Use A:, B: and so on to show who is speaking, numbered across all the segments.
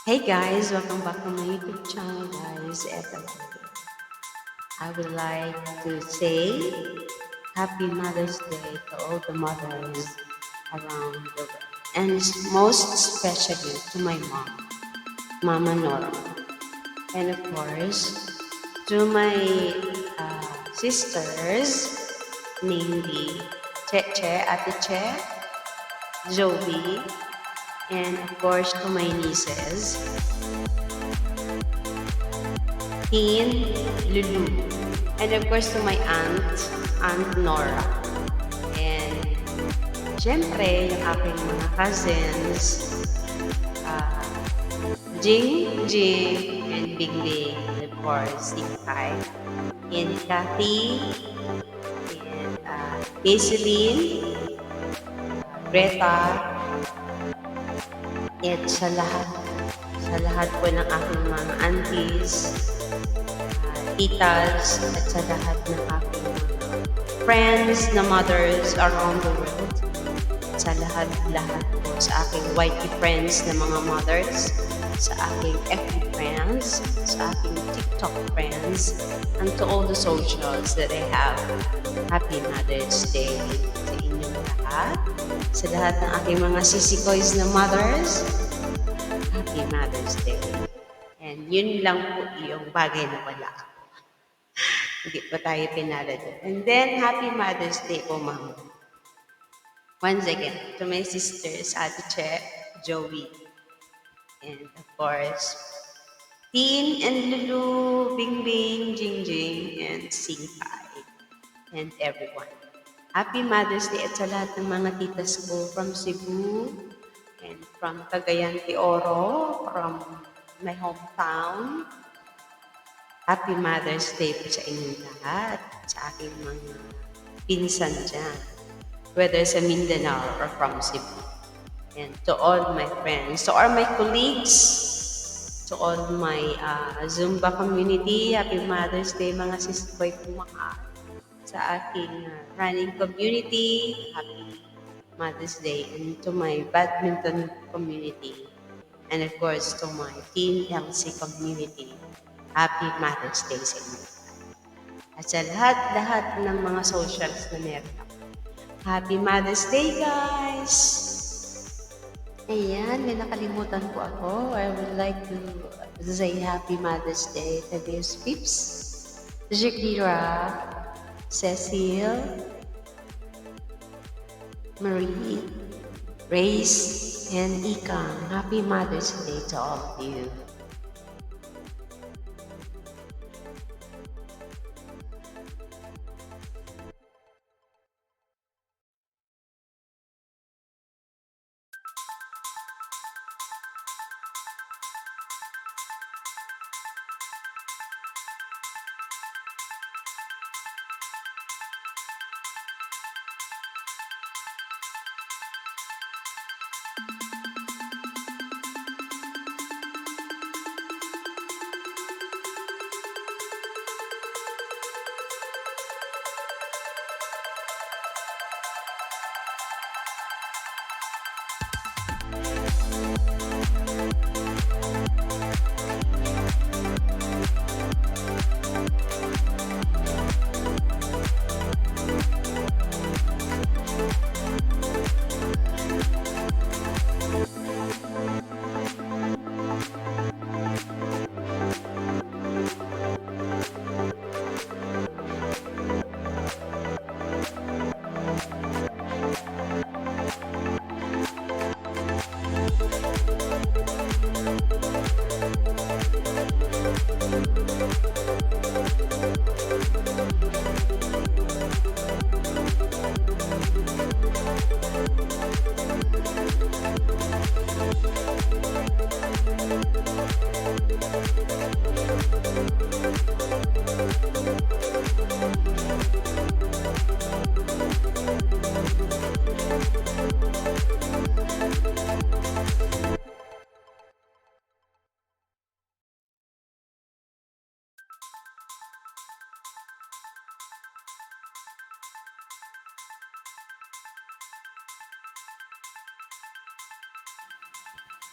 A: Hey guys, welcome back to my YouTube channel guys. I would like to say Happy Mother's Day to all the mothers around the world. And most especially to my mom, Mama Norma. And of course, to my sisters, namely Cheche, Ate Che, Joey, and of course to my nieces, Tin, Lulu. And of course to my Aunt Nora. And syempre, yung aking mga cousins, uh, Jing, and Bing Bing, and of course, Kai, and Kathy, and Hazeline, Greta, at sa lahat po ng aking mga aunties, titas, at sa lahat ng aking friends na mothers around the world. Sa lahat po, sa aking YT friends na mga mothers, sa aking FB friends, sa aking TikTok friends, and to all the socials that I have. Happy Mother's Day sa inyong lahat. Sa lahat ng aking mga sisikoys na mothers, Happy Mother's Day. And yun lang po yung bagay na wala. Hindi pa tayo pinala doon. And then, Happy Mother's Day po, Mama. Once again, to my sisters, Ate Che, Joey, and of course, Tin and Lulu, Bing Bing, Jing, and Singkai, and everyone. Happy Mother's Day at sa lahat ng mga titas ko from Cebu, and from Cagayan de Oro, from my hometown. Happy Mother's Day po sa inyong lahat, sa aking mga pinsan dyan, whether sa Mindanao or from Cebu. And to all my friends, to all my colleagues, to all my Zumba community, Happy Mother's Day mga sisikoy kumaka. Sa aking running community, Happy Mother's Day. And to my badminton community, and of course to my Team LC community, Happy Mother's Day sa inyo. At sa lahat ng mga socials na meron ako. Happy Mother's Day, guys! Ayan, may nakalimutan po ako. I would like to say Happy Mother's Day to these peeps. Jacquira, Cecile, Marie, Grace, and Ikang. Happy Mother's Day to all of you.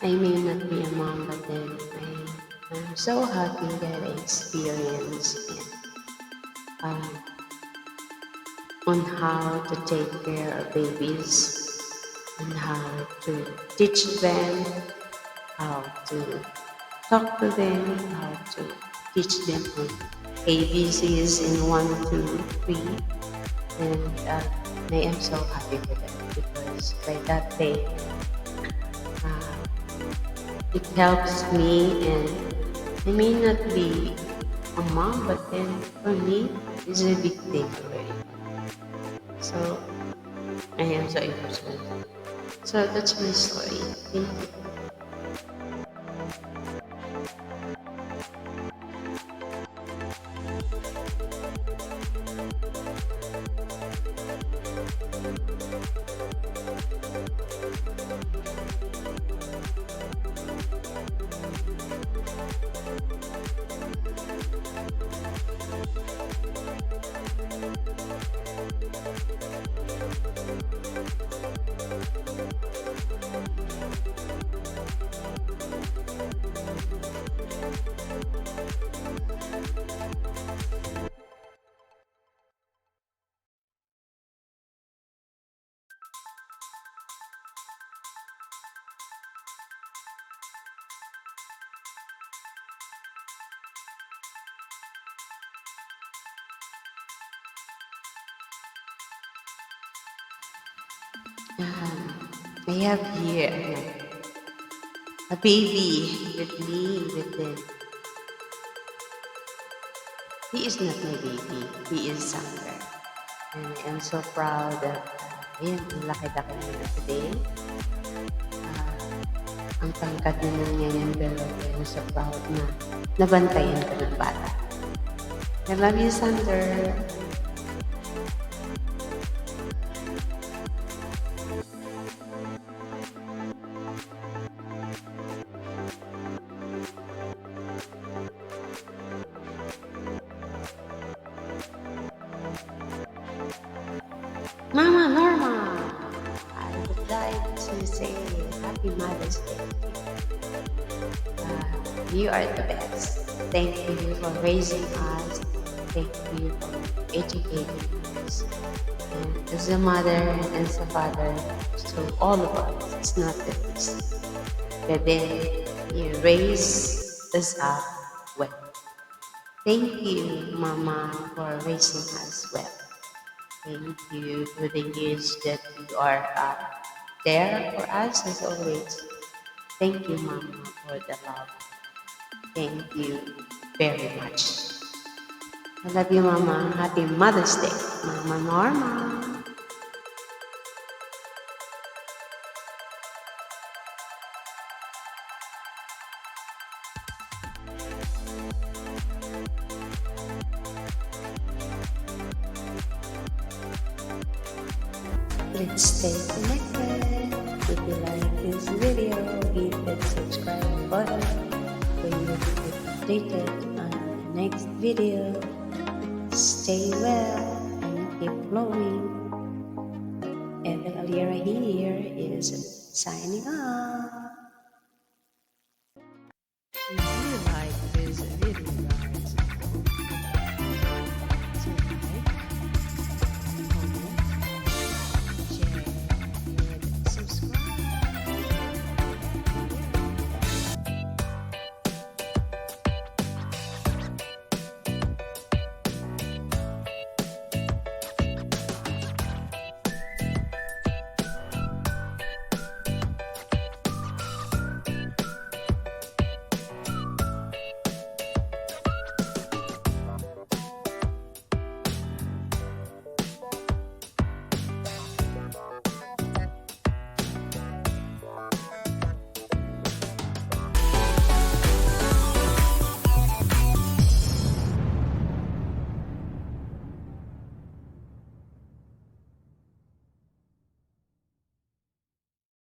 A: I may not be a mom, but then I'm so happy that I experienced uh, on how to take care of babies and how to teach them, how to talk to them, how to teach them on ABCs in 1, 2, 3. And I am so happy for them because by that day, uh, it helps me, and I may not be a mom, but then for me, it's a big thing already. So I am so emotional. So that's my story. Thank you. I have here a baby with me, with them. He is not my baby. He is somewhere. And I am so proud that, ayun, ang laki-laki niya na today. Ang tangkad na niya yan, pero I am so proud na nabantayan ko ng bata. I love you, Sander. Mama Norma, I would like to say Happy Mother's Day. You are the best. Thank you for raising us. Thank you for educating us. And as a mother and as a father, to all of us, it's not the least. But then you raise us up well. Thank you, Mama, for raising us well. Thank you for the years that you are there for us as always. Thank you, Mama, for the love. Thank you very much. I love you, Mama. Happy Mother's Day, Mama Norma. Let's stay connected. If you like this video, hit that subscribe button so you will be updated on the next video. Stay well and keep flowing. Evan Alira here is signing off.